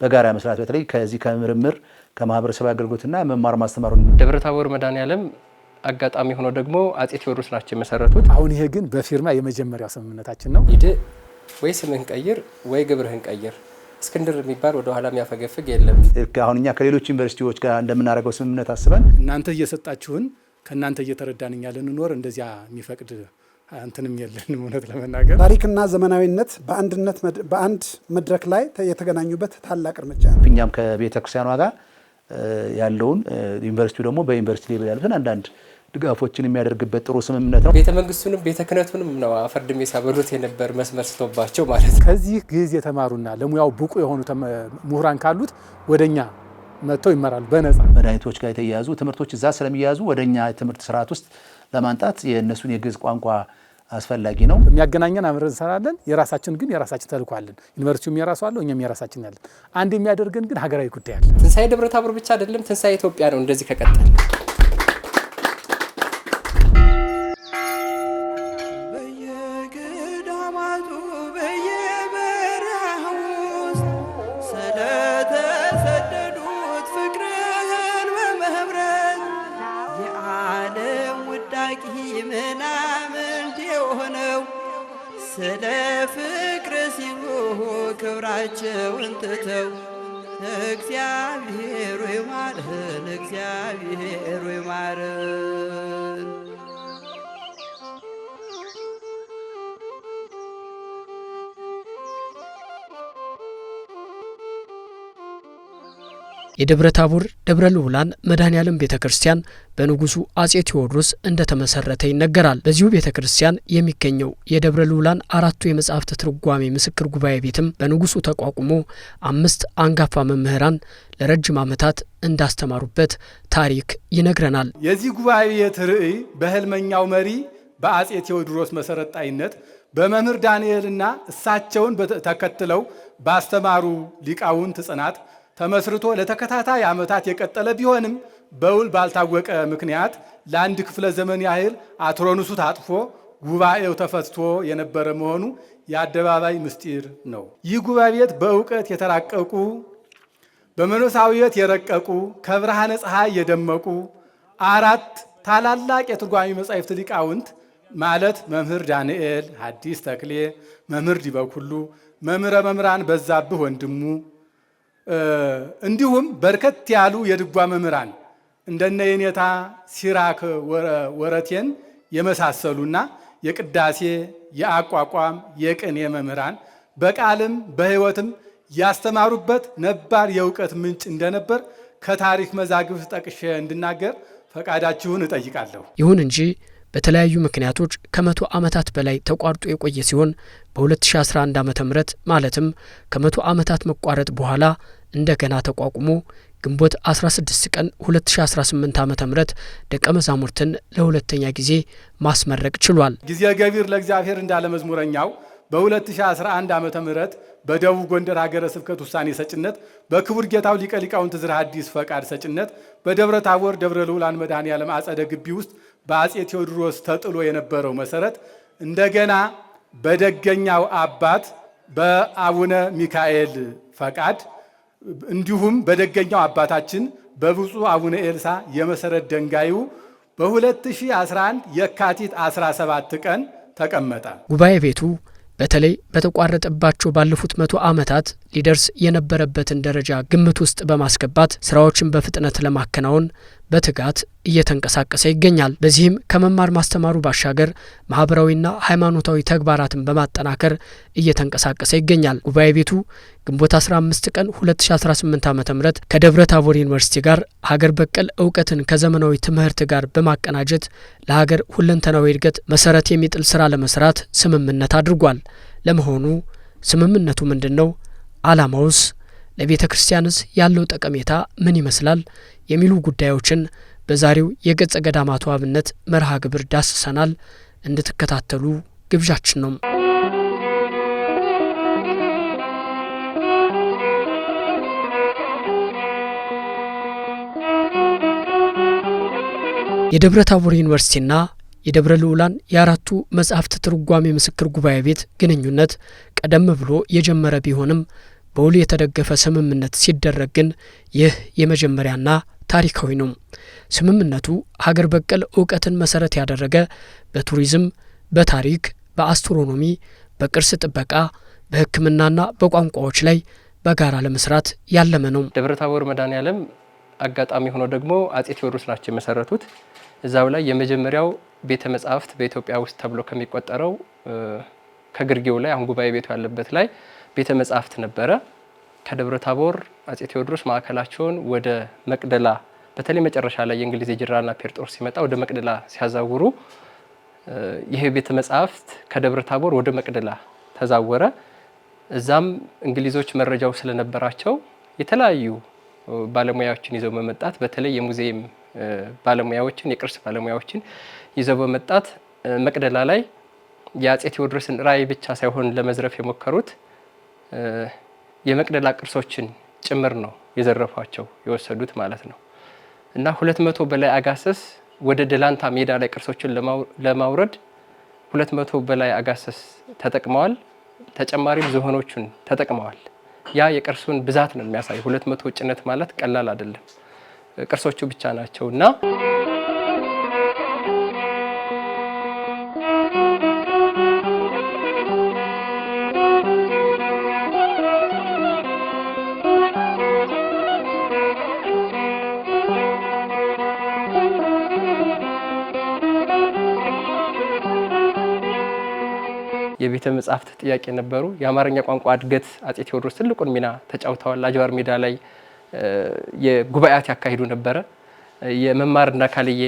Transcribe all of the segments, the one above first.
በጋራ መስራት በተለይ ከዚህ ከምርምር ከማህበረሰብ አገልግሎትና መማር ማስተማሩ ደብረታቦር መድኃኔዓለም አጋጣሚ ሆኖ ደግሞ አጼ ቴዎድሮስ ናቸው የመሰረቱት። አሁን ይሄ ግን በፊርማ የመጀመሪያው ስምምነታችን ነው። ሂድ ወይ ስምህን ቀይር ወይ ግብርህን ቀይር፣ እስክንድር የሚባል ወደ ኋላ የሚያፈገፍግ የለም። አሁን እኛ ከሌሎች ዩኒቨርሲቲዎች ጋር እንደምናደርገው ስምምነት አስበን እናንተ እየሰጣችሁን ከእናንተ እየተረዳን እኛ ልንኖር እንደዚያ የሚፈቅድ አንተንም የለንም። እውነት ለመናገር ታሪክና ዘመናዊነት በአንድ መድረክ ላይ የተገናኙበት ታላቅ እርምጃ ነው። እኛም ከቤተክርስቲያኗ ጋር ያለውን ዩኒቨርሲቲው ደግሞ በዩኒቨርሲቲ ሌቭል ያሉትን አንዳንድ ድጋፎችን የሚያደርግበት ጥሩ ስምምነት ነው። ቤተ መንግስቱንም ቤተ ክህነቱንም ነው አፈርድሜ ሲያበሉት የነበር መስመር ስቶባቸው ማለት ነው። ከዚህ ግዕዝ የተማሩና ለሙያው ብቁ የሆኑ ምሁራን ካሉት ወደኛ መጥተው ይመራሉ በነፃ። መድኃኒቶች ጋር የተያያዙ ትምህርቶች እዛ ስለሚያያዙ ወደኛ ትምህርት ስርዓት ውስጥ ለማንጣት የእነሱን የግዕዝ ቋንቋ አስፈላጊ ነው። የሚያገናኘን አብረን እንሰራለን። የራሳችን ግን የራሳችን ተልእኮ አለን። ዩኒቨርሲቲውም የራሱ አለው፣ እኛም የራሳችን ያለን። አንድ የሚያደርገን ግን ሀገራዊ ጉዳይ አለ። ትንሳኤ ደብረታቦር ብቻ አይደለም፣ ትንሳኤ ኢትዮጵያ ነው። እንደዚህ ከቀጠለ ስለ ፍቅር ሲሉ ክብራቸውን ትተው እግዚአብሔር ይማረን፣ እግዚአብሔር ይማረን። የደብረታቦር ደብረ ልዑላን መድኃኔዓለም ቤተክርስቲያን በንጉሱ አጼ ቴዎድሮስ እንደተመሰረተ ይነገራል። በዚሁ ቤተክርስቲያን የሚገኘው የደብረ ልዑላን አራቱ የመጻሕፍት ትርጓሜ ምስክር ጉባኤ ቤትም በንጉሱ ተቋቁሞ 5 አንጋፋ መምህራን ለረጅም ዓመታት እንዳስተማሩበት ታሪክ ይነግረናል። የዚህ ጉባኤ ቤት ርዕይ በህልመኛው መሪ በአጼ ቴዎድሮስ መሰረታዊነት በመምህር ዳንኤልና እሳቸውን ተከትለው ባስተማሩ ሊቃውንት ጽናት ተመስርቶ ለተከታታይ ዓመታት የቀጠለ ቢሆንም በውል ባልታወቀ ምክንያት ለአንድ ክፍለ ዘመን ያህል አትሮንሱ ታጥፎ ጉባኤው ተፈትቶ የነበረ መሆኑ የአደባባይ ምስጢር ነው። ይህ ጉባኤ ቤት በእውቀት የተራቀቁ በመንፈሳዊነት የረቀቁ ከብርሃነ ፀሐይ የደመቁ 4 ታላላቅ የትርጓሜ መጻሕፍት ሊቃውንት ማለት መምህር ዳንኤል ሐዲስ ተክሌ፣ መምህር ዲበኩሉ፣ መምህረ መምህራን በዛብህ ወንድሙ እንዲሁም በርከት ያሉ የድጓ መምህራን እንደነ የኔታ ሲራክ ወረቴን የመሳሰሉና የቅዳሴ የአቋቋም የቅኔ መምህራን በቃልም በሕይወትም ያስተማሩበት ነባር የእውቀት ምንጭ እንደነበር ከታሪክ መዛግብት ጠቅሼ እንድናገር ፈቃዳችሁን እጠይቃለሁ። ይሁን እንጂ በተለያዩ ምክንያቶች ከ100 ዓመታት በላይ ተቋርጦ የቆየ ሲሆን በ2011 ዓ.ም ማለትም ከ100 ዓመታት መቋረጥ በኋላ እንደገና ተቋቁሞ ግንቦት 16 ቀን 2018 ዓ.ም ደቀ መዛሙርትን ለሁለተኛ ጊዜ ማስመረቅ ችሏል። ጊዜ ገቢር ለእግዚአብሔር እንዳለ መዝሙረኛው በ2011 ዓ.ም በደቡብ ጎንደር ሀገረ ስብከት ውሳኔ ሰጭነት በክቡር ጌታው ሊቀ ሊቃውንት ዝርዓ ሐዲስ ፈቃድ ሰጭነት በደብረታቦር ደብረ ልዑላን መድኃኔዓለም አጸደ ግቢ ውስጥ በአጼ ቴዎድሮስ ተጥሎ የነበረው መሰረት እንደገና በደገኛው አባት በአቡነ ሚካኤል ፈቃድ እንዲሁም በደገኛው አባታችን በብፁዕ አቡነ ኤልሳ የመሰረት ድንጋዩ በ2011 የካቲት 17 ቀን ተቀመጠ። ጉባኤ ቤቱ በተለይ በተቋረጠባቸው ባለፉት 100 ዓመታት ሊደርስ የነበረበትን ደረጃ ግምት ውስጥ በማስገባት ስራዎችን በፍጥነት ለማከናወን በትጋት እየተንቀሳቀሰ ይገኛል። በዚህም ከመማር ማስተማሩ ባሻገር ማህበራዊና ሃይማኖታዊ ተግባራትን በማጠናከር እየተንቀሳቀሰ ይገኛል። ጉባኤ ቤቱ ግንቦት 15 ቀን 2018 ዓ.ም ከደብረ ታቦር ዩኒቨርሲቲ ጋር ሀገር በቀል እውቀትን ከዘመናዊ ትምህርት ጋር በማቀናጀት ለሀገር ሁለንተናዊ እድገት መሰረት የሚጥል ስራ ለመስራት ስምምነት አድርጓል። ለመሆኑ ስምምነቱ ምንድነው? ዓላማውስ? ለቤተ ክርስቲያንስ ያለው ጠቀሜታ ምን ይመስላል? የሚሉ ጉዳዮችን በዛሬው የገጸ ገዳማቱ አብነት መርሃ ግብር ዳስሰናል። እንድትከታተሉ ግብዣችን ነው። የደብረ ታቦር ዩኒቨርሲቲና የደብረ ልዑላን የአራቱ መጻሕፍት ትርጓሜ ምስክር ጉባኤ ቤት ግንኙነት ቀደም ብሎ የጀመረ ቢሆንም በውል የተደገፈ ስምምነት ሲደረግ ግን ይህ የመጀመሪያና ታሪካዊ ነው። ስምምነቱ ሀገር በቀል እውቀትን መሰረት ያደረገ በቱሪዝም፣ በታሪክ፣ በአስትሮኖሚ፣ በቅርስ ጥበቃ፣ በሕክምናና በቋንቋዎች ላይ በጋራ ለመስራት ያለመ ነው። ደብረታቦር መድኃኔዓለም አጋጣሚ ሆኖ ደግሞ አጼ ቴዎድሮስ ናቸው የመሰረቱት። እዛው ላይ የመጀመሪያው ቤተ መጻሕፍት በኢትዮጵያ ውስጥ ተብሎ ከሚቆጠረው ከግርጌው ላይ አሁን ጉባኤ ቤቱ ያለበት ላይ ቤተ መጻሕፍት ነበረ። ከደብረታቦር አጼ ቴዎድሮስ ማዕከላቸውን ወደ መቅደላ በተለይ መጨረሻ ላይ የእንግሊዝ የጀነራልና ጴጥሮስ ሲመጣ ወደ መቅደላ ሲያዛውሩ ይሄ ቤተ መጻሕፍት ከደብረታቦር ወደ መቅደላ ተዛወረ። እዛም እንግሊዞች መረጃው ስለነበራቸው የተለያዩ ባለሙያዎችን ይዘው በመጣት በተለይ የሙዚየም ባለሙያዎችን የቅርስ ባለሙያዎችን ይዘው በመጣት መቅደላ ላይ የአጼ ቴዎድሮስን ራዕይ ብቻ ሳይሆን ለመዝረፍ የሞከሩት የመቅደላ ቅርሶችን ጭምር ነው የዘረፏቸው የወሰዱት ማለት ነው። እና 200 በላይ አጋሰስ ወደ ደላንታ ሜዳ ላይ ቅርሶችን ለማውረድ 200 በላይ አጋሰስ ተጠቅመዋል። ተጨማሪም ዝሆኖቹን ተጠቅመዋል። ያ የቅርሱን ብዛት ነው የሚያሳይ። 200 ጭነት ማለት ቀላል አይደለም። ቅርሶቹ ብቻ ናቸውና የቤተ መጻሕፍት ጥያቄ ነበሩ። የአማርኛ ቋንቋ እድገት አጼ ቴዎድሮስ ትልቁን ሚና ተጫውተዋል። አጅባር ሜዳ ላይ የጉባኤያት ያካሂዱ ነበረ። የመማር እንደ አካልዬ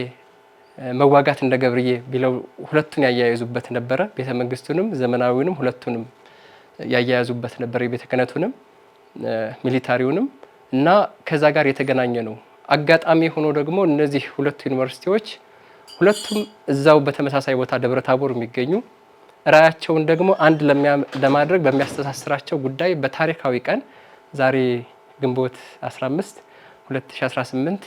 መዋጋት እንደ ገብርዬ ቢለው ሁለቱን ያያያዙበት ነበረ። ቤተ መንግስቱንም ዘመናዊውንም ሁለቱንም ያያያዙበት ነበር። የቤተ ክህነቱንም ሚሊታሪውንም እና ከዛ ጋር የተገናኘ ነው። አጋጣሚ ሆኖ ደግሞ እነዚህ ሁለቱ ዩኒቨርሲቲዎች ሁለቱም እዛው በተመሳሳይ ቦታ ደብረታቦር የሚገኙ ራያቸውን ደግሞ አንድ ለማድረግ በሚያስተሳስራቸው ጉዳይ በታሪካዊ ቀን ዛሬ ግንቦት 15 2018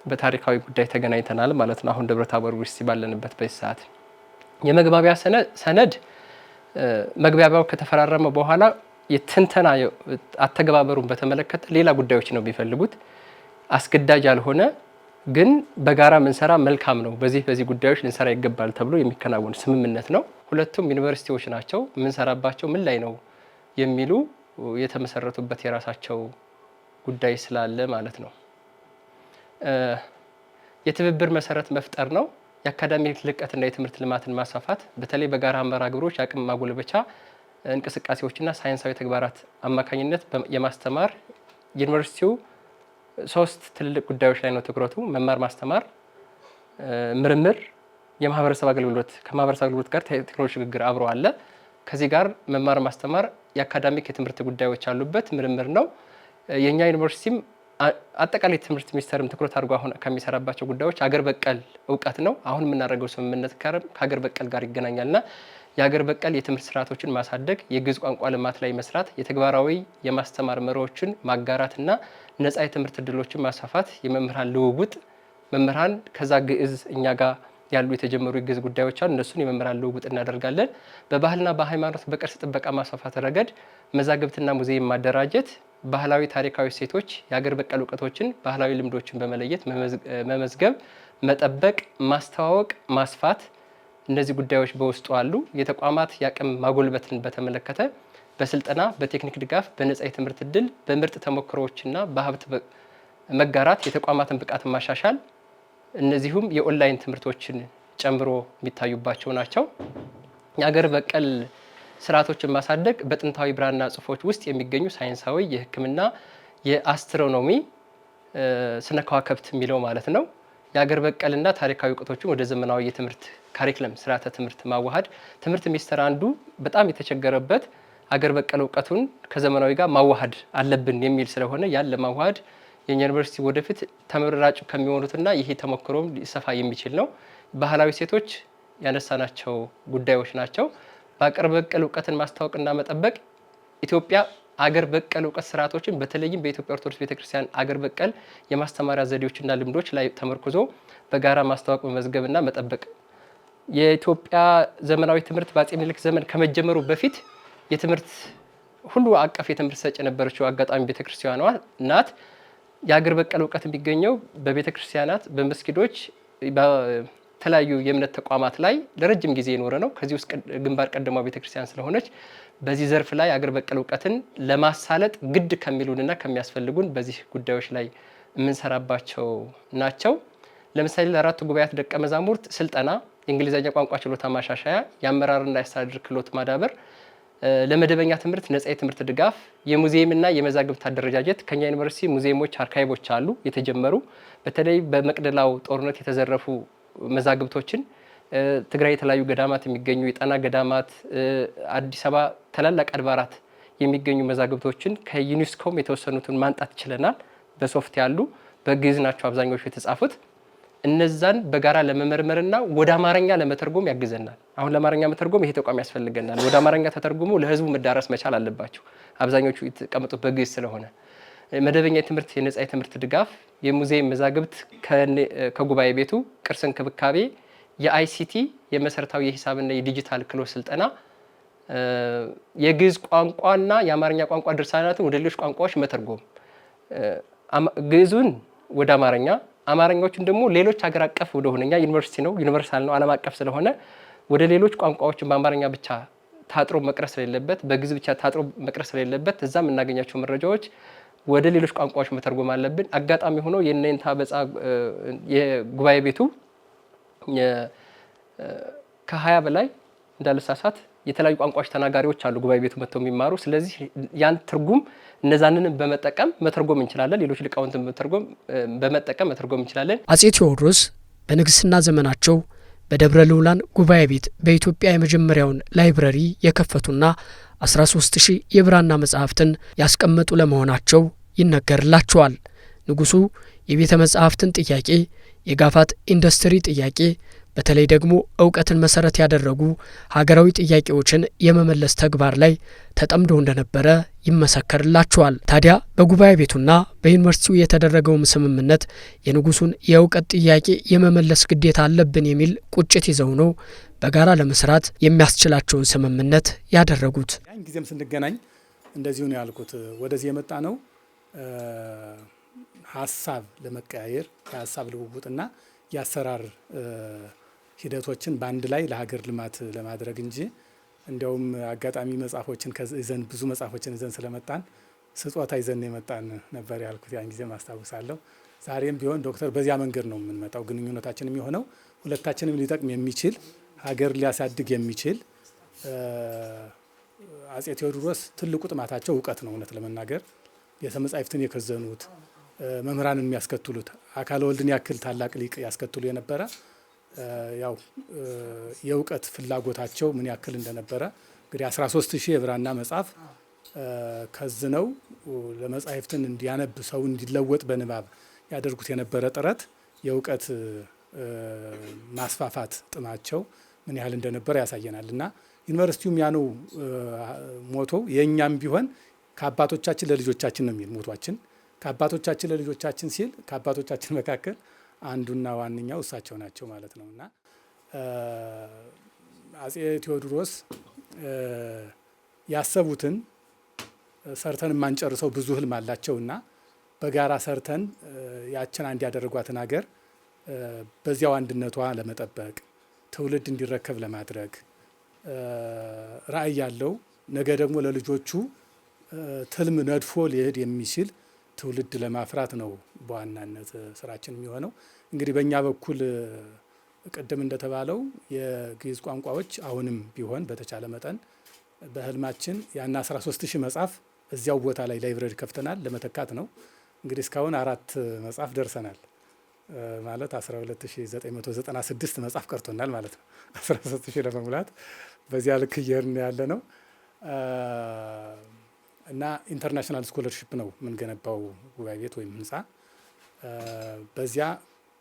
በታሪካዊ ጉዳይ ተገናኝተናል ማለት ነው። አሁን ደብረታቦር ዩኒቨርሲቲ ባለንበት በዚህ ሰዓት የመግባቢያ ሰነድ መግባቢያው ከተፈራረመ በኋላ የትንተና አተገባበሩን በተመለከተ ሌላ ጉዳዮች ነው የሚፈልጉት። አስገዳጅ ያልሆነ ግን በጋራ ምንሰራ መልካም ነው፣ በዚህ ጉዳዮች ልንሰራ ይገባል ተብሎ የሚከናወን ስምምነት ነው። ሁለቱም ዩኒቨርሲቲዎች ናቸው። የምንሰራባቸው ምን ላይ ነው የሚሉ የተመሰረቱበት የራሳቸው ጉዳይ ስላለ ማለት ነው። የትብብር መሰረት መፍጠር ነው። የአካዳሚክ ልቀትና የትምህርት ልማትን ማስፋፋት፣ በተለይ በጋራ መርሃ ግብሮች አቅም ማጎልበቻ እንቅስቃሴዎችና ሳይንሳዊ ተግባራት አማካኝነት የማስተማር ዩኒቨርሲቲው 3 ትልልቅ ጉዳዮች ላይ ነው ትኩረቱ። መማር ማስተማር፣ ምርምር፣ የማህበረሰብ አገልግሎት። ከማህበረሰብ አገልግሎት ጋር ቴክኖሎጂ ሽግግር አብሮ አለ። ከዚህ ጋር መማር ማስተማር የአካዳሚክ የትምህርት ጉዳዮች አሉበት፣ ምርምር ነው። የኛ ዩኒቨርሲቲም አጠቃላይ ትምህርት ሚኒስቴርም ትኩረት አድርጎ አሁን ከሚሰራባቸው ጉዳዮች አገር በቀል እውቀት ነው። አሁን የምናደርገው ስምምነት ከሀገር በቀል ጋር ይገናኛልና የሀገር በቀል የትምህርት ስርዓቶችን ማሳደግ፣ የግዕዝ ቋንቋ ልማት ላይ መስራት፣ የተግባራዊ የማስተማር መርሆችን ማጋራትና ነጻ የትምህርት እድሎችን ማስፋፋት፣ የመምህራን ልውውጥ፣ መምህራን ከዛ ግዕዝ እኛ ጋር ያሉ የተጀመሩ የግዕዝ ጉዳዮች አሉ፣ እነሱን የመምህራን ልውውጥ እናደርጋለን። በባህልና በሃይማኖት በቅርስ ጥበቃ ማስፋፋት ረገድ መዛግብትና ሙዚየም ማደራጀት፣ ባህላዊ ታሪካዊ እሴቶች፣ የሀገር በቀል እውቀቶችን፣ ባህላዊ ልምዶችን በመለየት መመዝገብ፣ መጠበቅ፣ ማስተዋወቅ፣ ማስፋት፣ እነዚህ ጉዳዮች በውስጡ አሉ። የተቋማት የአቅም ማጎልበትን በተመለከተ በስልጠና በቴክኒክ ድጋፍ፣ በነጻ የትምህርት እድል፣ በምርጥ ተሞክሮዎችና በሀብት መጋራት የተቋማትን ብቃት ማሻሻል፣ እነዚሁም የኦንላይን ትምህርቶችን ጨምሮ የሚታዩባቸው ናቸው። የሀገር በቀል ስርዓቶችን ማሳደግ በጥንታዊ ብራና ጽሑፎች ውስጥ የሚገኙ ሳይንሳዊ፣ የሕክምና፣ የአስትሮኖሚ፣ ስነ ከዋክብት የሚለው ማለት ነው። የሀገር በቀልና ታሪካዊ እውቀቶችን ወደ ዘመናዊ የትምህርት ካሪክለም ስርዓተ ትምህርት ማዋሃድ። ትምህርት ሚኒስቴር አንዱ በጣም የተቸገረበት ሀገር በቀል እውቀቱን ከዘመናዊ ጋር ማዋሃድ አለብን የሚል ስለሆነ ያን ለማዋሃድ የኛ ዩኒቨርሲቲ ወደፊት ተመራጭ ከሚሆኑትና ይሄ ተሞክሮም ሊሰፋ የሚችል ነው። ባህላዊ ሴቶች ያነሳናቸው ጉዳዮች ናቸው። በሀገር በቀል እውቀትን ማስተዋወቅና መጠበቅ ኢትዮጵያ አገር በቀል እውቀት ስርዓቶችን በተለይም በኢትዮጵያ ኦርቶዶክስ ቤተክርስቲያን አገር በቀል የማስተማሪያ ዘዴዎችና ልምዶች ላይ ተመርኩዞ በጋራ ማስተዋወቅ መመዝገብና መጠበቅ። የኢትዮጵያ ዘመናዊ ትምህርት በአፄ ምኒልክ ዘመን ከመጀመሩ በፊት የትምህርት ሁሉ አቀፍ የትምህርት ሰጭ የነበረችው አጋጣሚ ቤተክርስቲያኗ ናት። የሀገር በቀል እውቀት የሚገኘው በቤተክርስቲያናት፣ በመስጊዶች፣ በተለያዩ የእምነት ተቋማት ላይ ለረጅም ጊዜ የኖረ ነው። ከዚህ ውስጥ ግንባር ቀደሟ ቤተክርስቲያን ስለሆነች በዚህ ዘርፍ ላይ አገር በቀል እውቀትን ለማሳለጥ ግድ ከሚሉንና ከሚያስፈልጉን በዚህ ጉዳዮች ላይ የምንሰራባቸው ናቸው። ለምሳሌ ለአራቱ ጉባኤያት ደቀ መዛሙርት ስልጠና፣ የእንግሊዝኛ ቋንቋ ችሎታ ማሻሻያ፣ የአመራርና የአስተዳደር ክህሎት ማዳበር፣ ለመደበኛ ትምህርት ነጻ የትምህርት ድጋፍ፣ የሙዚየምና የመዛግብት አደረጃጀት። ከኛ ዩኒቨርሲቲ ሙዚየሞች፣ አርካይቮች አሉ የተጀመሩ። በተለይ በመቅደላው ጦርነት የተዘረፉ መዛግብቶችን ትግራይ የተለያዩ ገዳማት የሚገኙ የጣና ገዳማት፣ አዲስ አበባ ታላላቅ አድባራት የሚገኙ መዛግብቶችን ከዩኔስኮም የተወሰኑትን ማንጣት ችለናል። በሶፍት ያሉ በግዕዝ ናቸው አብዛኞቹ የተጻፉት። እነዛን በጋራ ለመመርመርና ወደ አማርኛ ለመተርጎም ያግዘናል። አሁን ለአማርኛ መተርጎም ይሄ ተቋም ያስፈልገናል። ወደ አማርኛ ተተርጉሞ ለህዝቡ መዳረስ መቻል አለባቸው። አብዛኞቹ የተቀመጡት በግዕዝ ስለሆነ መደበኛ የትምህርት የነጻ የትምህርት ድጋፍ፣ የሙዚየም መዛግብት ከጉባኤ ቤቱ፣ ቅርስ እንክብካቤ፣ የአይሲቲ የመሰረታዊ የሂሳብና የዲጂታል ክህሎት ስልጠና፣ የግዕዝ ቋንቋና የአማርኛ ቋንቋ ድርሳናትን ወደ ሌሎች ቋንቋዎች መተርጎም፣ ግዕዙን ወደ አማርኛ፣ አማርኛዎችን ደግሞ ሌሎች ሀገር አቀፍ ወደሆነኛ ዩኒቨርሲቲ ነው፣ ዩኒቨርሳል ነው፣ ዓለም አቀፍ ስለሆነ ወደ ሌሎች ቋንቋዎችን በአማርኛ ብቻ ታጥሮ መቅረስ ስለሌለበት፣ በግዕዝ ብቻ ታጥሮ መቅረስ ስለሌለበት እዛ የምናገኛቸው መረጃዎች ወደ ሌሎች ቋንቋዎች መተርጎም አለብን። አጋጣሚ ሆኖ የነንታ በጻ የጉባኤ ቤቱ ከ20 በላይ እንዳልሳሳት የተለያዩ ቋንቋዎች ተናጋሪዎች አሉ ጉባኤ ቤቱ መጥተው የሚማሩ። ስለዚህ ያን ትርጉም እነዛንን በመጠቀም መተርጎም እንችላለን። ሌሎች ሊቃውንትን በመጠቀም መተርጎም እንችላለን። አጼ ቴዎድሮስ በንግስና ዘመናቸው በደብረ ልዑላን ጉባኤ ቤት በኢትዮጵያ የመጀመሪያውን ላይብረሪ የከፈቱና 13000 የብራና መጻሕፍትን ያስቀመጡ ለመሆናቸው ይነገርላቸዋል። ንጉሱ የቤተ መጻሕፍትን ጥያቄ፣ የጋፋት ኢንዱስትሪ ጥያቄ፣ በተለይ ደግሞ እውቀትን መሰረት ያደረጉ ሀገራዊ ጥያቄዎችን የመመለስ ተግባር ላይ ተጠምደው እንደነበረ ይመሰከርላቸዋል። ታዲያ በጉባኤ ቤቱና በዩኒቨርሲቲው የተደረገውም ስምምነት የንጉሱን የእውቀት ጥያቄ የመመለስ ግዴታ አለብን የሚል ቁጭት ይዘው ነው በጋራ ለመስራት የሚያስችላቸውን ስምምነት ያደረጉት። ያን ጊዜም ስንገናኝ እንደዚሁ ነው ያልኩት። ወደዚህ የመጣ ነው ሀሳብ ለመቀያየር የሀሳብ ልውውጥና የአሰራር ሂደቶችን በአንድ ላይ ለሀገር ልማት ለማድረግ እንጂ እንዲያውም አጋጣሚ መጽሐፎችን ይዘን ብዙ መጽሐፎችን ይዘን ስለመጣን ስጦታ ይዘን የመጣን ነበር ያልኩት ያን ጊዜ ማስታውሳለሁ። ዛሬም ቢሆን ዶክተር በዚያ መንገድ ነው የምንመጣው። ግንኙነታችን የሚሆነው ሁለታችንም ሊጠቅም የሚችል ሀገር ሊያሳድግ የሚችል አጼ ቴዎድሮስ ትልቁ ጥማታቸው እውቀት ነው። እውነት ለመናገር ቤተ መጻሕፍትን የከዘኑት መምህራንን የሚያስከትሉት አካለ ወልድን ያክል ታላቅ ሊቅ ያስከትሉ የነበረ ያው የእውቀት ፍላጎታቸው ምን ያክል እንደነበረ እንግዲህ 13000 የብራና መጽሐፍ ከዝነው ለመጻሕፍትን እንዲያነብ ሰው እንዲለወጥ በንባብ ያደርጉት የነበረ ጥረት የእውቀት ማስፋፋት ጥማቸው ምን ያህል እንደነበረ ያሳየናል። እና ዩኒቨርሲቲውም ያነው ሞቶ የእኛም ቢሆን ከአባቶቻችን ለልጆቻችን ነው የሚል ሞቷችን ከአባቶቻችን ለልጆቻችን ሲል ከአባቶቻችን መካከል አንዱና ዋነኛው እሳቸው ናቸው ማለት ነው። እና አጼ ቴዎድሮስ ያሰቡትን ሰርተን የማንጨርሰው ብዙ ህልም አላቸውና በጋራ ሰርተን ያችን አንድ ያደረጓትን ሀገር በዚያው አንድነቷ ለመጠበቅ ትውልድ እንዲረከብ ለማድረግ ራዕይ ያለው ነገ ደግሞ ለልጆቹ ትልም ነድፎ ሊሄድ የሚችል ትውልድ ለማፍራት ነው በዋናነት ስራችን የሚሆነው። እንግዲህ በእኛ በኩል ቅድም እንደተባለው የግዕዝ ቋንቋዎች አሁንም ቢሆን በተቻለ መጠን በህልማችን ያን 13000 መጽሐፍ እዚያው ቦታ ላይ ላይብረሪ ከፍተናል ለመተካት ነው። እንግዲህ እስካሁን 4 መጽሐፍ ደርሰናል ማለት 12996 መጽሐፍ ቀርቶናል ማለት ነው። 13000 ለመሙላት በዚያ ልክ እየሄድን ያለ ነው። እና ኢንተርናሽናል ስኮለርሺፕ ነው የምንገነባው ጉባኤ ቤት ወይም ህንፃ። በዚያ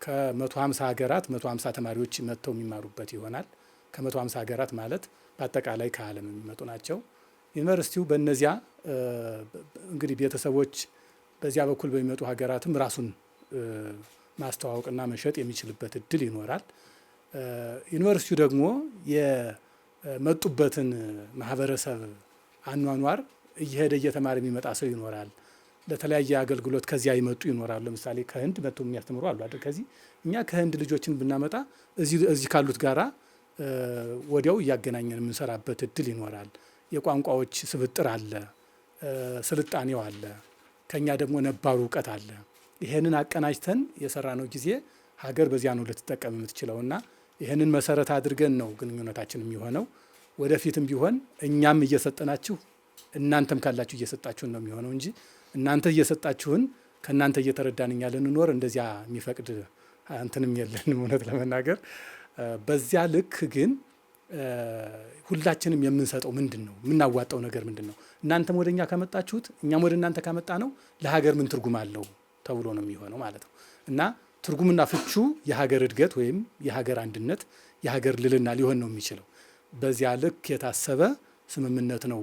ከ150 ሀገራት 150 ተማሪዎች መጥተው የሚማሩበት ይሆናል። ከ150 ሀገራት ማለት በአጠቃላይ ከዓለም የሚመጡ ናቸው። ዩኒቨርሲቲው በእነዚያ እንግዲህ ቤተሰቦች በዚያ በኩል በሚመጡ ሀገራትም ራሱን ማስተዋወቅና መሸጥ የሚችልበት እድል ይኖራል። ዩኒቨርሲቲው ደግሞ የመጡበትን ማህበረሰብ አኗኗር እየሄደ እየተማረ የሚመጣ ሰው ይኖራል። ለተለያየ አገልግሎት ከዚያ ይመጡ ይኖራሉ። ለምሳሌ ከህንድ መጥቶ የሚያስተምሩ አሉ አይደል? ከዚህ እኛ ከህንድ ልጆችን ብናመጣ እዚህ ካሉት ጋራ ወዲያው እያገናኘን የምንሰራበት እድል ይኖራል። የቋንቋዎች ስብጥር አለ፣ ስልጣኔው አለ፣ ከኛ ደግሞ ነባሩ እውቀት አለ። ይሄንን አቀናጅተን የሰራነው ጊዜ ሀገር በዚያ ነው ልትጠቀም የምትችለውና ይህንን መሰረት አድርገን ነው ግንኙነታችን የሚሆነው። ወደፊትም ቢሆን እኛም እየሰጠናችሁ እናንተም ካላችሁ እየሰጣችሁን ነው የሚሆነው እንጂ እናንተ እየሰጣችሁን ከእናንተ እየተረዳን እኛ ልንኖር እንደዚያ የሚፈቅድ እንትንም የለንም እውነት ለመናገር። በዚያ ልክ ግን ሁላችንም የምንሰጠው ምንድን ነው? የምናዋጣው ነገር ምንድን ነው? እናንተም ወደ እኛ ካመጣችሁት እኛም ወደ እናንተ ካመጣ ነው ለሀገር ምን ትርጉም አለው ተብሎ ነው የሚሆነው ማለት ነው። እና ትርጉምና ፍቹ የሀገር እድገት ወይም የሀገር አንድነት፣ የሀገር ልዕልና ሊሆን ነው የሚችለው። በዚያ ልክ የታሰበ ስምምነት ነው።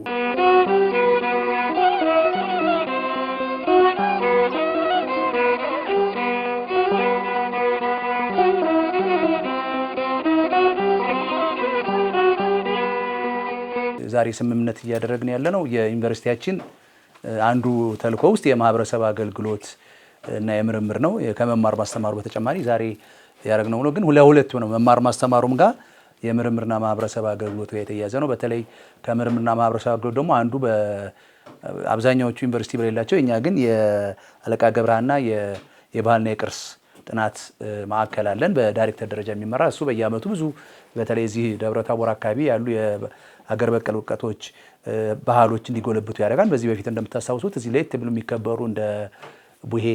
ዛሬ ስምምነት እያደረግን ያለ ነው። የዩኒቨርሲቲያችን አንዱ ተልእኮ ውስጥ የማህበረሰብ አገልግሎት እና የምርምር ነው። ከመማር ማስተማሩ በተጨማሪ ዛሬ ያደረግነው ነው። ግን ለሁለቱ ነው። መማር ማስተማሩም ጋር የምርምርና ማህበረሰብ አገልግሎት ጋር የተያያዘ ነው። በተለይ ከምርምርና ማህበረሰብ አገልግሎት ደግሞ አንዱ በአብዛኛዎቹ ዩኒቨርሲቲ በሌላቸው እኛ ግን የአለቃ ገብረሃና የባህልና የቅርስ ጥናት ማዕከል አለን በዳይሬክተር ደረጃ የሚመራ እሱ በየአመቱ ብዙ በተለይ እዚህ ደብረ ታቦር አካባቢ ያሉ የሀገር በቀል እውቀቶች ባህሎች እንዲጎለብቱ ያደርጋል። በዚህ በፊት እንደምታስታውሱት እዚህ ለየት ብሎ የሚከበሩ እንደ ቡሄ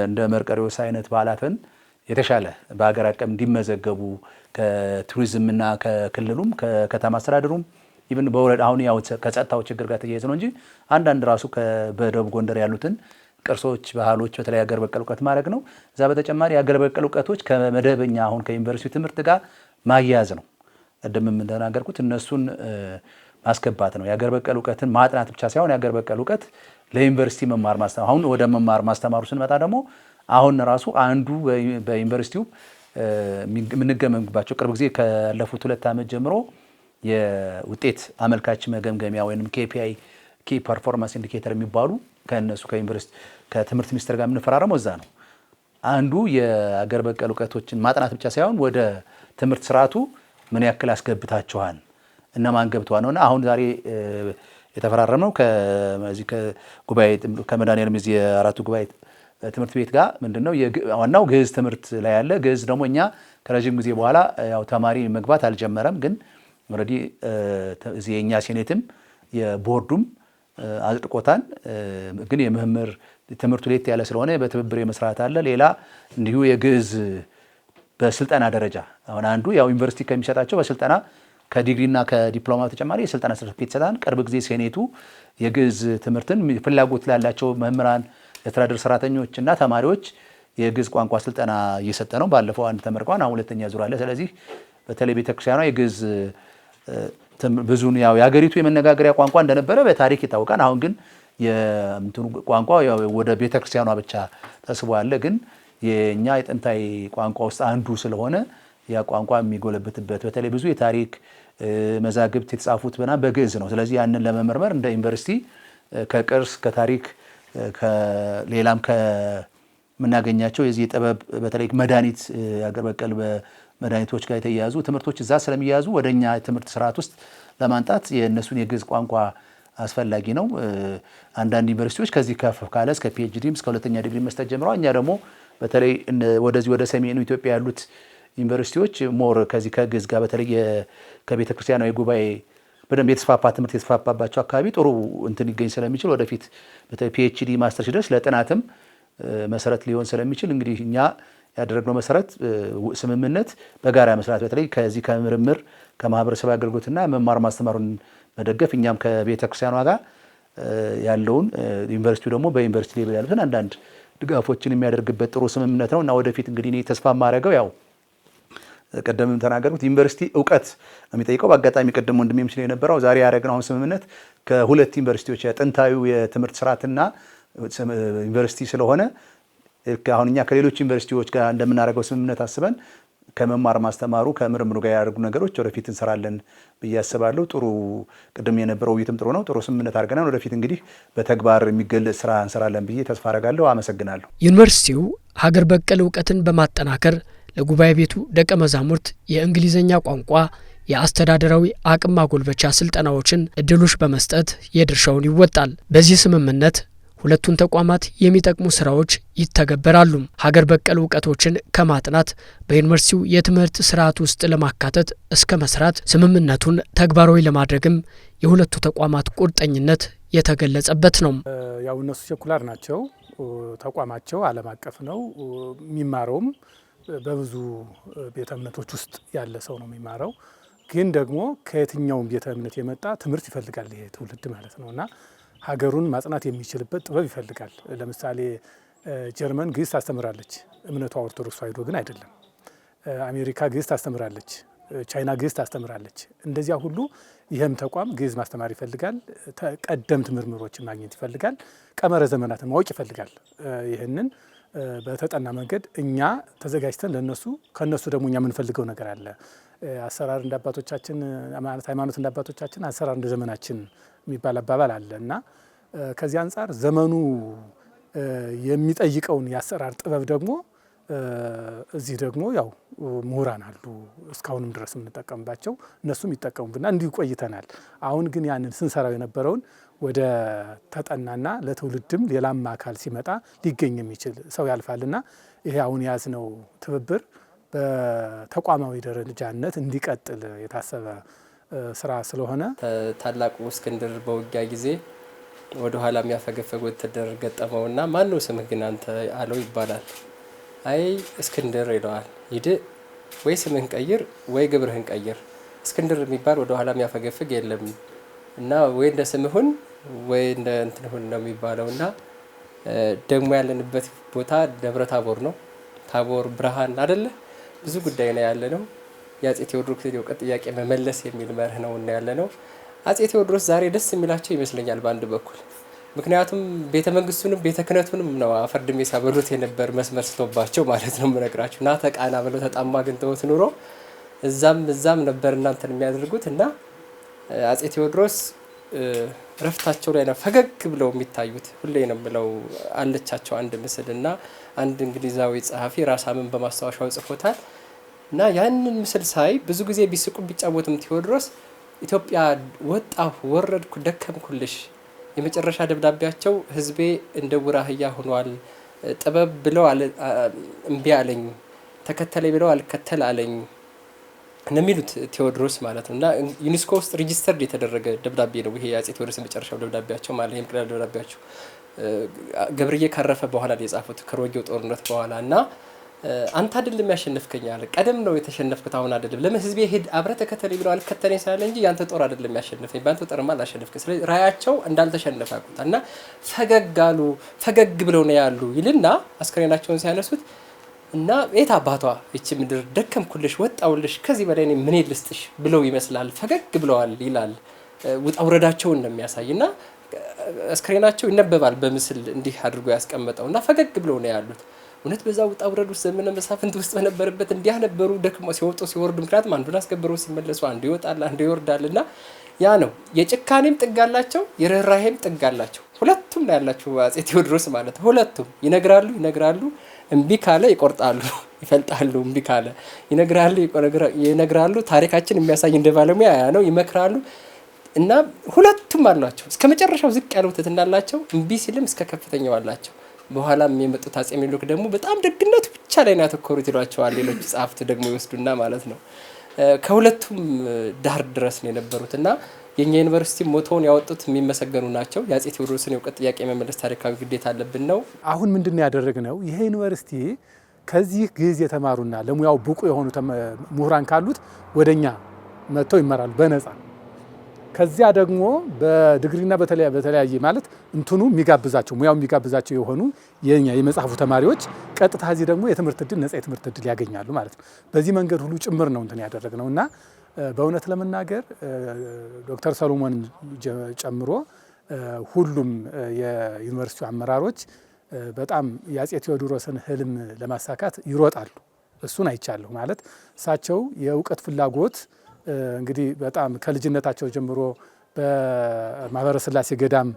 እንደ መርቀሪዎስ አይነት በዓላትን የተሻለ በሀገር አቀፍ እንዲመዘገቡ ከቱሪዝምና ከክልሉም ከከተማ አስተዳደሩም ኢቭን በወረዳ አሁን ያው ከጸጥታው ችግር ጋር ተያይዞ ነው እንጂ አንዳንድ ራሱ በደቡብ ጎንደር ያሉትን ቅርሶች፣ ባህሎች በተለይ ሀገር በቀል እውቀት ማድረግ ነው። እዛ በተጨማሪ ሀገር በቀል እውቀቶች ከመደበኛ አሁን ከዩኒቨርሲቲ ትምህርት ጋር ማያያዝ ነው። ቀደምም እንደተናገርኩት እነሱን ማስገባት ነው። የሀገር በቀል እውቀትን ማጥናት ብቻ ሳይሆን የሀገር በቀል እውቀት ለዩኒቨርሲቲ መማር ማስተማር አሁን ወደ መማር ማስተማሩ ስንመጣ ደግሞ አሁን ራሱ አንዱ በዩኒቨርሲቲው የምንገመግባቸው ቅርብ ጊዜ ካለፉት 2 ዓመት ጀምሮ የውጤት አመልካች መገምገሚያ ወይም KPI ኪ ፐርፎርማንስ ኢንዲኬተር የሚባሉ ከነሱ ከዩኒቨርሲቲ ከትምህርት ሚኒስቴር ጋር የምንፈራረመው እዛ ነው። አንዱ የሀገር በቀል እውቀቶችን ማጥናት ብቻ ሳይሆን ወደ ትምህርት ስርዓቱ ምን ያክል አስገብታችኋል፣ እነማን ገብተዋል ነውና አሁን ዛሬ የተፈራረመው ከዚህ ከጉባኤ ከመድኃኔዓለም የዚህ የአራቱ ጉባኤ ትምህርት ቤት ጋር ምንድነው ዋናው ግዕዝ ትምህርት ላይ ያለ ግዕዝ ደግሞ እኛ ከረጅም ጊዜ በኋላ ያው ተማሪ መግባት አልጀመረም፣ ግን ኦልሬዲ እዚህ የኛ ሴኔትም የቦርዱም አጽድቆታል። ግን የመምህር ትምህርቱ ለየት ያለ ስለሆነ በትብብር የመስራት አለ። ሌላ እንዲሁ የግዕዝ በስልጠና ደረጃ አሁን አንዱ ያው ዩኒቨርሲቲ ከሚሰጣቸው በስልጠና ከዲግሪና ከዲፕሎማ ተጨማሪ የስልጠና ሰርቲፊኬት ይሰጣል። ቅርብ ጊዜ ሴኔቱ የግዕዝ ትምህርትን ፍላጎት ላላቸው መምህራን፣ የአስተዳደር ሰራተኞች እና ተማሪዎች የግዕዝ ቋንቋ ስልጠና እየሰጠ ነው። ባለፈው አንድ ተመርቀዋል፣ አሁን ሁለተኛ ዙር አለ። ስለዚህ በተለይ ቤተክርስቲያኗ የግዕዝ ብዙን ያው የሀገሪቱ የመነጋገሪያ ቋንቋ እንደነበረ በታሪክ ይታወቃል። አሁን ግን የእንትኑ ቋንቋ ወደ ቤተክርስቲያኗ ብቻ ተስቦ አለ። ግን የኛ የጥንታዊ ቋንቋ ውስጥ አንዱ ስለሆነ ያ ቋንቋ የሚጎለብትበት በተለይ ብዙ የታሪክ መዛግብት የተጻፉት በግዕዝ ነው። ስለዚህ ያንን ለመመርመር እንደ ዩኒቨርሲቲ ከቅርስ ከታሪክ ከሌላም ከምናገኛቸው የዚህ ጥበብ በተለይ መድኃኒት የሀገር በቀል መድኃኒቶች ጋር የተያያዙ ትምህርቶች እዛ ስለሚያያዙ ወደኛ ትምህርት ስርዓት ውስጥ ለማንጣት የእነሱን የግዕዝ ቋንቋ አስፈላጊ ነው። አንዳንድ ዩኒቨርሲቲዎች ከዚህ ከፍ ካለ እስከ PhDም እስከ 2ኛ ዲግሪ መስጠት ጀምረዋል። እኛ ደግሞ በተለይ ወደዚህ ወደ ሰሜኑ ኢትዮጵያ ያሉት ዩኒቨርሲቲዎች ሞር ከዚህ ከግዕዝ ጋር በተለይ ከቤተ ክርስቲያናዊ ጉባኤ በደንብ የተስፋፋ ትምህርት የተስፋፋባቸው አካባቢ ጥሩ እንትን ይገኝ ስለሚችል ወደፊት በተለይ PhD ማስተር ሲደርስ ለጥናትም መሰረት ሊሆን ስለሚችል እንግዲህ እኛ ያደረግነው መሰረት ስምምነት በጋራ መስራት በተለይ ከዚህ ከምርምር ከማህበረሰብ አገልግሎትና መማር ማስተማሩን መደገፍ እኛም ከቤተ ክርስቲያኗ ጋር ያለውን ዩኒቨርሲቲው ደግሞ በዩኒቨርሲቲ ሌቭል ያሉትን አንዳንድ ድጋፎችን የሚያደርግበት ጥሩ ስምምነት ነው እና ወደፊት እንግዲህ እኔ ተስፋ የማደርገው ያው ቀደምም ተናገርኩት ዩኒቨርሲቲ እውቀት የሚጠይቀው በአጋጣሚ ቀደም ወንድሜ ምስል የነበረው ዛሬ ያደረግነው አሁን ስምምነት ከሁለት ዩኒቨርሲቲዎች ጥንታዊ የትምህርት ስርዓትና ዩኒቨርሲቲ ስለሆነ አሁን እኛ ከሌሎች ዩኒቨርሲቲዎች ጋር እንደምናደርገው ስምምነት አስበን ከመማር ማስተማሩ ከምርምሩ ጋር ያደርጉ ነገሮች ወደፊት እንሰራለን ብዬ አስባለሁ። ጥሩ ቅድም የነበረው ውይይትም ጥሩ ነው። ጥሩ ስምምነት አድርገናል። ወደፊት እንግዲህ በተግባር የሚገለጽ ስራ እንሰራለን ብዬ ተስፋ አደርጋለሁ። አመሰግናለሁ። ዩኒቨርሲቲው ሀገር በቀል እውቀትን በማጠናከር ለጉባኤ ቤቱ ደቀ መዛሙርት የእንግሊዝኛ ቋንቋ የአስተዳደራዊ አቅም ማጎልበቻ ስልጠናዎችን እድሎች በመስጠት የድርሻውን ይወጣል። በዚህ ስምምነት ሁለቱን ተቋማት የሚጠቅሙ ስራዎች ይተገበራሉ። ሀገር በቀል እውቀቶችን ከማጥናት በዩኒቨርሲቲው የትምህርት ስርዓት ውስጥ ለማካተት እስከ መስራት ስምምነቱን ተግባራዊ ለማድረግም የሁለቱ ተቋማት ቁርጠኝነት የተገለጸበት ነው። ያው እነሱ ሴኩላር ናቸው። ተቋማቸው ዓለም አቀፍ ነው። የሚማረውም በብዙ ቤተ እምነቶች ውስጥ ያለ ሰው ነው የሚማረው። ግን ደግሞ ከየትኛውም ቤተ እምነት የመጣ ትምህርት ይፈልጋል ይሄ ትውልድ ማለት ነውና ሀገሩን ማጽናት የሚችልበት ጥበብ ይፈልጋል። ለምሳሌ ጀርመን ግዕዝ ታስተምራለች፣ እምነቷ ኦርቶዶክስ ተዋሕዶ ግን አይደለም። አሜሪካ ግዕዝ ታስተምራለች፣ ቻይና ግዕዝ ታስተምራለች። እንደዚያ ሁሉ ይህም ተቋም ግዕዝ ማስተማር ይፈልጋል። ቀደምት ምርምሮችን ማግኘት ይፈልጋል። ቀመረ ዘመናትን ማወቅ ይፈልጋል። ይህንን በተጠና መንገድ እኛ ተዘጋጅተን ለነሱ ከነሱ ደግሞ እኛ የምንፈልገው ነገር አለ። አሰራር እንደ አባቶቻችን ሃይማኖት እንደ አባቶቻችን አሰራር እንደ ዘመናችን የሚባል አባባል አለ እና ከዚህ አንጻር ዘመኑ የሚጠይቀውን የአሰራር ጥበብ ደግሞ እዚህ ደግሞ ያው ምሁራን አሉ እስካሁንም ድረስ የምንጠቀምባቸው እነሱም ይጠቀሙብና እንዲሁ ቆይተናል። አሁን ግን ያንን ስንሰራው የነበረውን ወደ ተጠናና ለትውልድም ሌላም አካል ሲመጣ ሊገኝ የሚችል ሰው ያልፋልና ይሄ አሁን የያዝነው ትብብር በተቋማዊ ደረጃነት እንዲቀጥል የታሰበ ስራ ስለሆነ ታላቁ እስክንድር በውጊያ ጊዜ ወደ ኋላ የሚያፈገፈግ ወታደር ገጠመውና ማን ነው ስምህ ግን አንተ አለው ይባላል። አይ እስክንድር ይለዋል። ሂድ ወይ ስምህን ቀይር ወይ ግብርህን ቀይር፣ እስክንድር የሚባል ወደ ኋላ የሚያፈገፍግ የለም እና ወይ እንደ ስምህን ወይ እንደ እንትንሁን ነው የሚባለውና ደግሞ ያለንበት ቦታ ደብረ ታቦር ነው። ታቦር ብርሃን አይደለ? ብዙ ጉዳይ ነው ያለ ነው። የአጼ ቴዎድሮስ የእውቀት ጥያቄ መመለስ የሚል መርህ ነው እና ያለ ነው። አጼ ቴዎድሮስ ዛሬ ደስ የሚላቸው ይመስለኛል በአንድ በኩል ምክንያቱም ቤተ መንግስቱንም ቤተ ክህነቱንም ነው አፈርድሜ ሲያበሉት የነበር መስመር ስቶባቸው ማለት ነው የምነግራችሁ እና ተቃና ብለው ተጣማ አግኝተውት ኑሮ እዛም ነበር እናንተን የሚያደርጉት እና አጼ ቴዎድሮስ ረፍታቸው ላይ ነው ፈገግ ብለው የሚታዩት። ሁሌ ነው ብለው አለቻቸው አንድ ምስል እና አንድ እንግሊዛዊ ጸሐፊ ራሳምን በማስታወሻው ጽፎታል እና ያንን ምስል ሳይ ብዙ ጊዜ ቢስቁ ቢጫወቱም ቴዎድሮስ ኢትዮጵያ ወጣሁ ወረድኩ ደከምኩልሽ የመጨረሻ ደብዳቤያቸው ህዝቤ እንደ ውራ አህያ ሆኗል፣ ጥበብ ብለው እምቢ አለኝ፣ ተከተለኝ ብለው አልከተል አለኝ እንደሚሉት ቴዎድሮስ ማለት ነው እና ዩኔስኮ ውስጥ ሬጂስተርድ የተደረገ ደብዳቤ ነው ይሄ የአጼ ቴዎድሮስ የመጨረሻው ደብዳቤያቸው ማለት የምክንያት ደብዳቤያቸው ገብርዬ ካረፈ በኋላ የጻፉት ከሮጌው ጦርነት በኋላ እና አንተ አይደለም ያሸነፍከኝ አለ። ቀደም ነው የተሸነፍኩት አሁን አይደለም። ለምን ህዝቤ ሄድ አብረህ ተከተለኝ ብለው አልከተለኝ ስላለ እንጂ ያንተ ጦር አይደለም ያሸነፈኝ፣ ባንተ ጦርማ አላሸነፍከኝ። ስለዚህ ራያቸው እንዳልተሸነፈ አቁታል እና ፈገግ አሉ። ፈገግ ብለው ነው ያሉ ይልና አስከሬናቸውን ሲያነሱት እና የት አባቷ እቺ ምድር ደከምኩልሽ ወጣውልሽ ከዚህ በላይ እኔ ምን ልስጥሽ ብለው ይመስላል ፈገግ ብለዋል ይላል። ውጣ ውረዳቸውን ነው የሚያሳይና አስከሬናቸው ይነበባል በምስል እንዲህ አድርጎ ያስቀመጠውና ፈገግ ብለው ነው ያሉት። እውነት በዛ ውጣ ውረድ ውስጥ ዘመነ መሳፍንት ውስጥ በነበረበት እንዲያ ነበሩ። ደክሞ ሲወጡ ሲወርዱ ምክንያቱም አንዱን አስከብረው ሲመለሱ አንዱ ይወጣል አንዱ ይወርዳልና ያ ነው የጭካኔም ጥግ አላቸው የርህራሄም ጥግ አላቸው። ሁለቱም ነው ያላቸው አጼ ቴዎድሮስ ማለት ሁለቱም ይነግራሉ እምቢ ካለ ይቆርጣሉ ይፈልጣሉ፣ እምቢ ካለ ይነግራሉ ታሪካችን የሚያሳይ እንደ ባለሙያ ያ ነው ይመክራሉ እና ሁለቱም አሏቸው። እስከ መጨረሻው ዝቅ ያለው ትህትና አላቸው፣ እምቢ ሲልም እስከ ከፍተኛው አላቸው። በኋላም የመጡት አጼ ምኒልክ ደግሞ በጣም ደግነቱ ብቻ ላይ ነው ያተኮሩት ይሏቸዋል። ሌሎች ጸሐፍት ደግሞ ይወስዱና ማለት ነው ከሁለቱም ዳር ድረስ ነው የነበሩትና የኛ ዩኒቨርሲቲ ሞቶውን ያወጡት የሚመሰገኑ ናቸው። የአጼ ቴዎድሮስን የእውቀት ጥያቄ መመለስ ታሪካዊ ግዴታ አለብን ነው። አሁን ምንድን ነው ያደረግነው? ይሄ ዩኒቨርሲቲ ከዚህ ግዕዝ የተማሩና ለሙያው ብቁ የሆኑ ምሁራን ካሉት ወደኛ መጥተው ይመራሉ በነፃ። ከዚያ ደግሞ በዲግሪና በተለያየ ማለት እንትኑ የሚጋብዛቸው ሙያው የሚጋብዛቸው የሆኑ የኛ የመጽሐፉ ተማሪዎች ቀጥታ እዚህ ደግሞ የትምህርት እድል ነፃ የትምህርት እድል ያገኛሉ ማለት ነው። በዚህ መንገድ ሁሉ ጭምር ነው እንትን ያደረግነውና በእውነት ለመናገር ዶክተር ሰሎሞን ጨምሮ ሁሉም የዩኒቨርሲቲው አመራሮች በጣም የአጼ ቴዎድሮስን ህልም ለማሳካት ይሮጣሉ። እሱን አይቻለሁ። ማለት እሳቸው የእውቀት ፍላጎት እንግዲህ በጣም ከልጅነታቸው ጀምሮ በማህበረ ሥላሴ ገዳም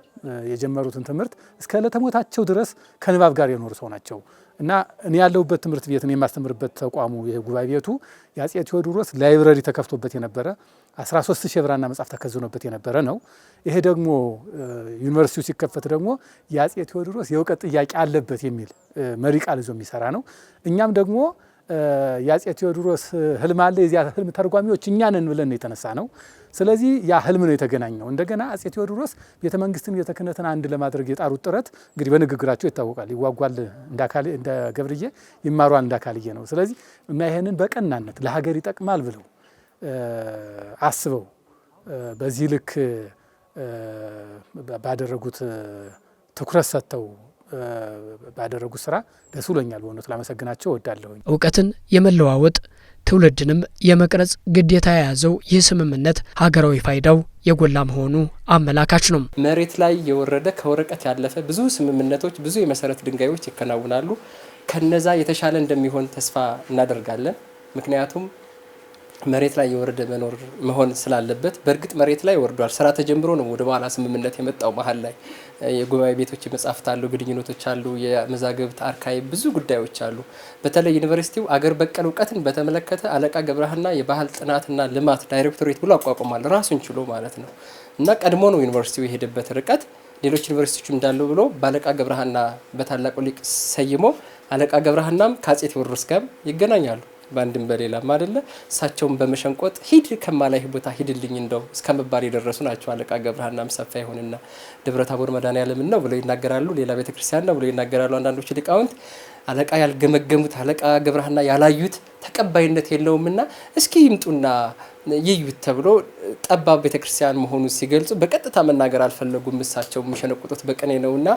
የጀመሩትን ትምህርት እስከ ዕለተ ሞታቸው ድረስ ከንባብ ጋር የኖሩ ሰው ናቸው እና እኔ ያለሁበት ትምህርት ቤት እኔ የማስተምርበት ተቋሙ ይሄ ጉባኤ ቤቱ የአጼ ቴዎድሮስ ላይብረሪ ተከፍቶበት የነበረ 13,000 ብራና መጽሐፍ ተከዝኖበት የነበረ ነው። ይሄ ደግሞ ዩኒቨርሲቲው ሲከፈት ደግሞ የአጼ ቴዎድሮስ የእውቀት ጥያቄ አለበት የሚል መሪ ቃል ይዞ የሚሰራ ነው። እኛም ደግሞ የአጼ ቴዎድሮስ ህልም አለ፣ የዚያ ህልም ተርጓሚዎች እኛ ነን ብለን ነው የተነሳ ነው። ስለዚህ ያ ህልም ነው የተገናኘው። እንደገና አጼ ቴዎድሮስ ቤተ መንግስትን ቤተ ክህነትን አንድ ለማድረግ የጣሩት ጥረት እንግዲህ በንግግራቸው ይታወቃል። ይዋጓል እንደ ገብርዬ ይማሯል እንዳካልዬ ነው። ስለዚህ እና ይሄንን በቀናነት ለሀገር ይጠቅማል ብለው አስበው በዚህ ልክ ባደረጉት ትኩረት ሰጥተው ባደረጉት ስራ ደስ ብሎኛል። በእውነቱ ላመሰግናቸው እወዳለሁኝ። እውቀትን የመለዋወጥ ትውልድንም የመቅረጽ ግዴታ የያዘው ይህ ስምምነት ሀገራዊ ፋይዳው የጎላ መሆኑ አመላካች ነው። መሬት ላይ የወረደ ከወረቀት ያለፈ ብዙ ስምምነቶች፣ ብዙ የመሰረት ድንጋዮች ይከናውናሉ። ከነዛ የተሻለ እንደሚሆን ተስፋ እናደርጋለን። ምክንያቱም መሬት ላይ የወረደ መሆን ስላለበት በእርግጥ መሬት ላይ ወርዷል። ስራ ተጀምሮ ነው ወደ በኋላ ስምምነት የመጣው። መሀል ላይ የጉባኤ ቤቶች መጻሕፍት አሉ፣ ግንኙነቶች አሉ፣ የመዛግብት አርካይቭ ብዙ ጉዳዮች አሉ። በተለይ ዩኒቨርሲቲው አገር በቀል እውቀትን በተመለከተ አለቃ ገብረሃና የባህል ጥናትና ልማት ዳይሬክቶሬት ብሎ አቋቁሟል፣ ራሱን ችሎ ማለት ነው። እና ቀድሞ ነው ዩኒቨርሲቲው የሄደበት ርቀት ሌሎች ዩኒቨርሲቲዎች እንዳሉ ብሎ ባለቃ ገብረሃና በታላቁ ሊቅ ሰይሞ አለቃ ገብረሃናም ከአጼ ቴዎድሮስ ጋር ይገናኛሉ በአንድም በሌላም አይደለ። እሳቸውን በመሸንቆጥ ሂድ ከማላይ ቦታ ሂድልኝ እንደው እስከመባል የደረሱ ናቸው። አለቃ ገብረሃናም ሰፋ ይሆንና ደብረ ታቦር መድኃኔዓለም ነው ብለው ይናገራሉ። ሌላ ቤተክርስቲያን ነው ብለው ይናገራሉ አንዳንዶች ሊቃውንት። አለቃ ያልገመገሙት አለቃ ገብረሃና ያላዩት ተቀባይነት የለውምና እስኪ ይምጡና ይዩት ተብሎ ጠባብ ቤተክርስቲያን መሆኑን ሲገልጹ በቀጥታ መናገር አልፈለጉም። እሳቸው የሚሸነቁጡት በቅኔ ነውና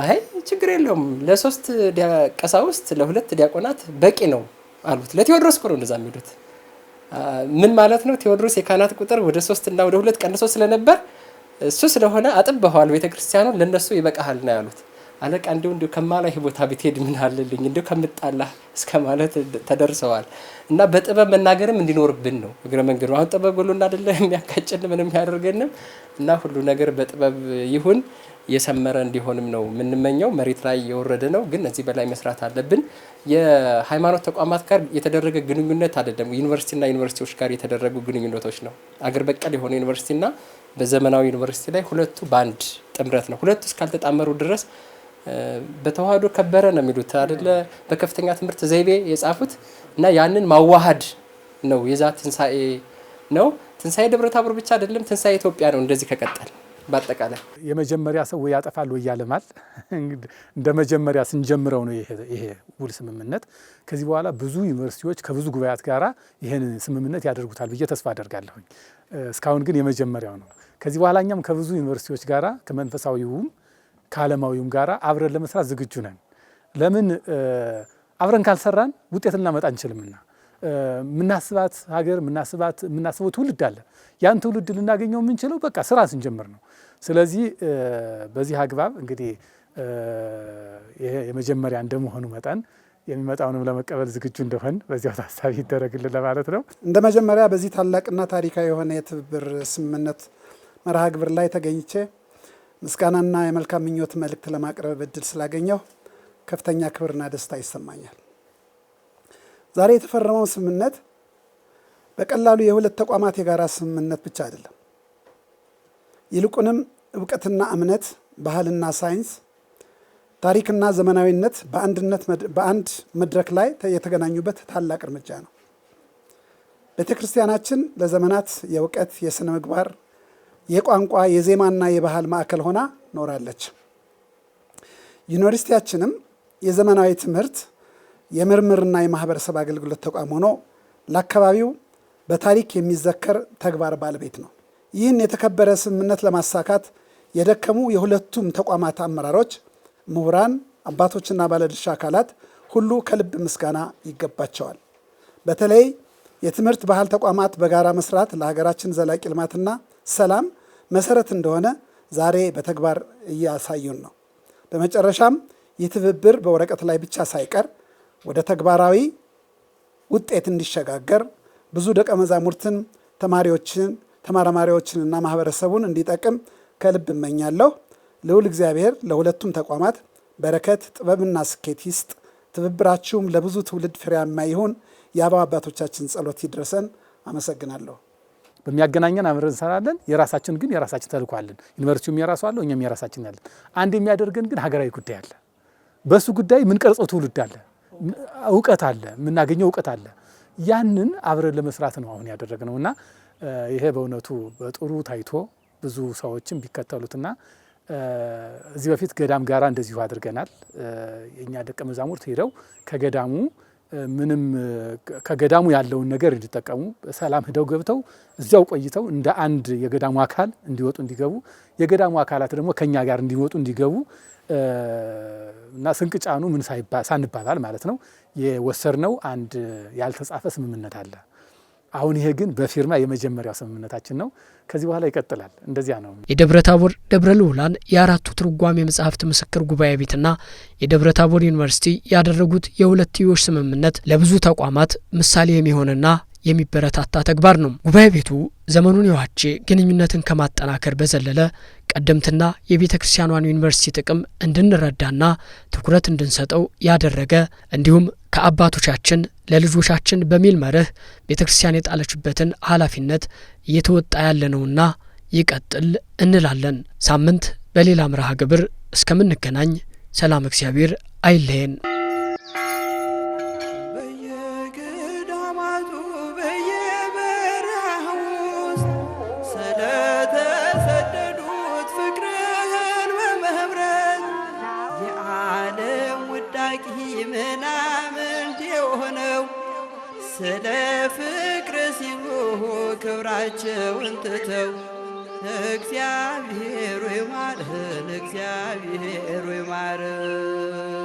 አይ ችግር የለውም ለ3 ቀሳውስት ለ2 ዲያቆናት በቂ ነው አሉት። ለቴዎድሮስ እኮ ነው እንደዛ የሚሉት። ምን ማለት ነው? ቴዎድሮስ የካህናት ቁጥር ወደ 3 እና ወደ 2 ቀንሶ ስለነበር እሱ ስለሆነ አጥበዋል ቤተክርስቲያኑን፣ ለነሱ ይበቃሃል ነው ያሉት። አለቃ እንዲሁ ከማላይ ቦታ ብትሄድ ምን አለልኝ እንዲሁ ከምጣላ እስከ ማለት ተደርሰዋል። እና በጥበብ መናገርም እንዲኖርብን ነው እግረ መንገዱ። አሁን ጥበብ ጎሎና አይደለ የሚያካጭን ምንም ያደርገንም እና ሁሉ ነገር በጥበብ ይሁን የሰመረ እንዲሆንም ነው የምንመኘው። መሬት ላይ የወረደ ነው፣ ግን እዚህ በላይ መስራት አለብን። የሃይማኖት ተቋማት ጋር የተደረገ ግንኙነት አይደለም፣ ዩኒቨርሲቲና ዩኒቨርሲቲዎች ጋር የተደረጉ ግንኙነቶች ነው። አገር በቀል የሆነ ዩኒቨርሲቲና በዘመናዊ ዩኒቨርሲቲ ላይ ሁለቱ በአንድ ጥምረት ነው። ሁለቱ እስካልተጣመሩ ድረስ በተዋህዶ ከበረ ነው የሚሉት አይደለ፣ በከፍተኛ ትምህርት ዘይቤ የጻፉት እና ያንን ማዋሃድ ነው። የዛ ትንሳኤ ነው። ትንሳኤ ደብረ ታቦር ብቻ አይደለም፣ ትንሳኤ ኢትዮጵያ ነው። እንደዚህ ከቀጠል በአጠቃላይ የመጀመሪያ ሰው ያጠፋል ወይ ያለማል። እንደ መጀመሪያ ስንጀምረው ነው ይሄ ውል ስምምነት። ከዚህ በኋላ ብዙ ዩኒቨርሲቲዎች ከብዙ ጉባኤያት ጋራ ይሄን ስምምነት ያደርጉታል ብዬ ተስፋ አደርጋለሁኝ። እስካሁን ግን የመጀመሪያው ነው። ከዚህ በኋላ እኛም ከብዙ ዩኒቨርሲቲዎች ጋራ ከመንፈሳዊውም ከዓለማዊውም ጋራ አብረን ለመስራት ዝግጁ ነን። ለምን አብረን ካልሰራን ውጤት ልናመጣ አንችልምና ምናስባት ሀገር ምናስበው ትውልድ አለ። ያን ትውልድ ልናገኘው የምንችለው በቃ ስራ ስንጀምር ነው። ስለዚህ በዚህ አግባብ እንግዲህ ይሄ የመጀመሪያ እንደመሆኑ መጠን የሚመጣውንም ለመቀበል ዝግጁ እንደሆን በዚያው ታሳቢ ይደረግልን ለማለት ነው። እንደ መጀመሪያ በዚህ ታላቅና ታሪካዊ የሆነ የትብብር ስምምነት መርሃ ግብር ላይ ተገኝቼ ምስጋናና የመልካም ምኞት መልእክት ለማቅረብ እድል ስላገኘሁ ከፍተኛ ክብርና ደስታ ይሰማኛል። ዛሬ የተፈረመው ስምምነት በቀላሉ የሁለት ተቋማት የጋራ ስምምነት ብቻ አይደለም። ይልቁንም እውቀትና እምነት፣ ባህልና ሳይንስ፣ ታሪክና ዘመናዊነት በአንድ መድረክ ላይ የተገናኙበት ታላቅ እርምጃ ነው። ቤተ ክርስቲያናችን ለዘመናት የእውቀት፣ የሥነ ምግባር፣ የቋንቋ፣ የዜማና የባህል ማዕከል ሆና ኖራለች። ዩኒቨርሲቲያችንም የዘመናዊ ትምህርት የምርምርና የማህበረሰብ አገልግሎት ተቋም ሆኖ ለአካባቢው በታሪክ የሚዘከር ተግባር ባለቤት ነው። ይህን የተከበረ ስምምነት ለማሳካት የደከሙ የሁለቱም ተቋማት አመራሮች፣ ምሁራን፣ አባቶችና ባለድርሻ አካላት ሁሉ ከልብ ምስጋና ይገባቸዋል። በተለይ የትምህርት ባህል ተቋማት በጋራ መስራት ለሀገራችን ዘላቂ ልማትና ሰላም መሰረት እንደሆነ ዛሬ በተግባር እያሳዩን ነው። በመጨረሻም ይህ ትብብር በወረቀት ላይ ብቻ ሳይቀር ወደ ተግባራዊ ውጤት እንዲሸጋገር ብዙ ደቀ መዛሙርትን፣ ተመራማሪዎችንና ማህበረሰቡን እንዲጠቅም ከልብ እመኛለሁ። ልዑል እግዚአብሔር ለሁለቱም ተቋማት በረከት፣ ጥበብና ስኬት ይስጥ። ትብብራችሁም ለብዙ ትውልድ ፍሬያማ ይሁን። የአበው አባቶቻችን ጸሎት ይድረሰን። አመሰግናለሁ። በሚያገናኘን አብረን እንሰራለን። የራሳችን ተልእኮ አለን። ዩኒቨርሲቲውም የራሱ አለው፣ እኛም የራሳችን ያለን። አንድ የሚያደርገን ግን ሀገራዊ ጉዳይ አለ። በሱ ጉዳይ ምን ቀርጸው ትውልድ አለ፣ እውቀት አለ፣ የምናገኘው እውቀት አለ። ያንን አብረን ለመስራት ነው አሁን ያደረግነውና ይሄ በእውነቱ በጥሩ ታይቶ ብዙ ሰዎችም ቢከተሉትና እዚህ በፊት ገዳም ጋራ እንደዚሁ አድርገናል። የኛ ደቀ መዛሙርት ሄደው ከገዳሙ ያለውን ነገር እንዲጠቀሙ ሰላም ሄደው ገብተው እዚያው ቆይተው እንደ አንድ የገዳሙ አካል እንዲወጡ እንዲገቡ፣ የገዳሙ አካላት ደግሞ ከኛ ጋር እንዲወጡ እንዲገቡ እና ስንቅ ጫኑ ምን ሳንባባል ማለት ነው የወሰድነው አንድ ያልተጻፈ ስምምነት አለ። አሁን ይሄ ግን በፊርማ የመጀመሪያው ስምምነታችን ነው። ከዚህ በኋላ ይቀጥላል። እንደዚያ ነው። የደብረ ታቦር ደብረ ልዑላን የአራቱ ትርጓሜ መጽሐፍት ምስክር ጉባኤ ቤትና የደብረ ታቦር ዩኒቨርሲቲ ያደረጉት የሁለትዮሽ ስምምነት ለብዙ ተቋማት ምሳሌ የሚሆንና የሚበረታታ ተግባር ነው። ጉባኤ ቤቱ ዘመኑን የዋጀ ግንኙነትን ከማጠናከር በዘለለ ቀደምትና የቤተ ክርስቲያኗን ዩኒቨርሲቲ ጥቅም እንድንረዳና ትኩረት እንድንሰጠው ያደረገ እንዲሁም ከአባቶቻችን ለልጆቻችን በሚል መርህ ቤተ ክርስቲያን የጣለችበትን ኃላፊነት እየተወጣ ያለ ነውና ይቀጥል እንላለን። ሳምንት በሌላ መርሃ ግብር እስከምንገናኝ ሰላም እግዚአብሔር አይለየን። በየገዳማቱ በየበረሃው ውስጥ ስለተሰደዱት ፍቅርህን በመህብረት የዓለም ውዳቂ ምናምንት የሆነው ስለ ፍቅር ሲሉ ክብራቸውን ትተው እግዚአብሔር ይማረን፣ እግዚአብሔር ይማረን።